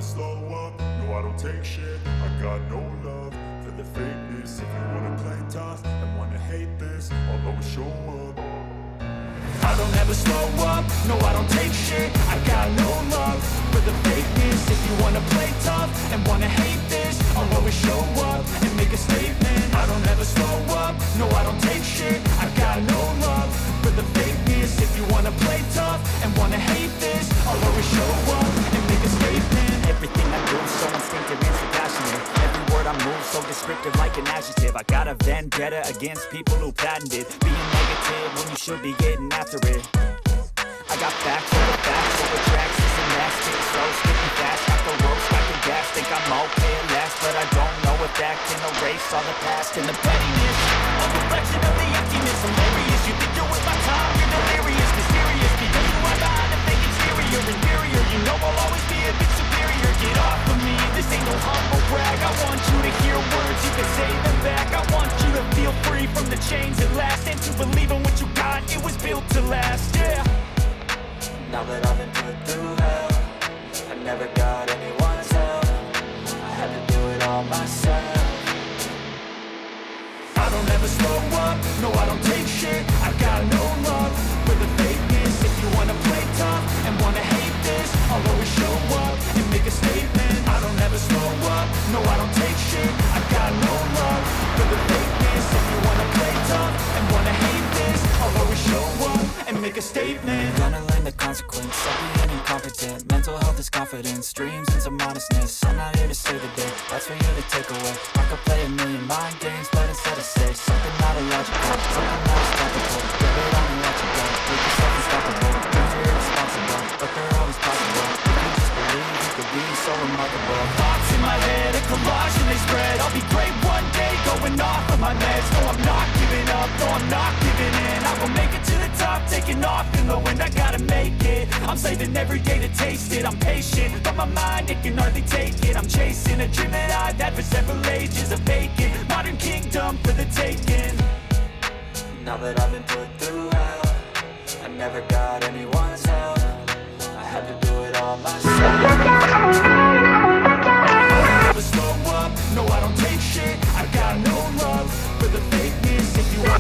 slow up, no I don't take shit. I got no love for the fakeness. If you wanna play tough and wanna hate this, I'll always show up. I don't ever slow up, no I don't take shit. I got no love for the fakeness. If you wanna play tough and wanna hate this, I'll always show up and make a statement. I don't ever slow up, no I don't take shit. I got no love for the fakeness. If you wanna play tough and wanna hate this, I'll always show up and make a statement. Everything I do so instinctive and so passionate. Every word I move so descriptive like an adjective. I got a vendetta against people who patented being negative when you should be getting after it. I got facts over tracks. This and that, spitting slow, spitting fast. Got the ropes, got the gas. Think I'm okay at last, but I don't know if that can erase all the past and the pettiness. A reflection of the emptiness, hilarious. You think you're with my time, you're delirious, mysterious. Because you are behind a fake exterior, inferior. You know I'll always be a bit superior. Get off of me, this ain't no humble brag. I want you to hear words, you can say them back. I want you to feel free from the chains at last, and to believe in what you got, it was built to last, yeah. Now that I've been put through hell, I never got anyone's help. I had to do it all myself. I don't ever slow up, no I don't take shit. I got no love for the fakeness. If you wanna play tough and wanna hate this, I'll always show up and make a statement. I don't ever slow up, no I don't take shit. I got no love for the fakeness. If you wanna play tough and wanna hate this, I'll always show up and make a statement. Gonna learn the consequence of being incompetent. Mental health is confidence, dreams and some honestness. I'm not here to save the day, that's for you to take away. I could play a million mind games, but instead I say something not illogical, something not as topical. Give it on and let you go, make yourself unstoppable. Dreams are irresponsible, but they're always possible. If you just believe, you could be so remarkable. Thoughts in my head, a collage and they spread. I'll be great one day, going off of my meds. No I'm not giving up, no I'm not giving in. I will make it to the top, taking off in the wind. I gotta make it, I'm saving every day to taste it. I'm patient, but my mind, it can hardly take it. I'm chasing a dream that I've had for several ages. A vacant, modern kingdom for the taking. Now that I've been put through hell, I never got anyone's help.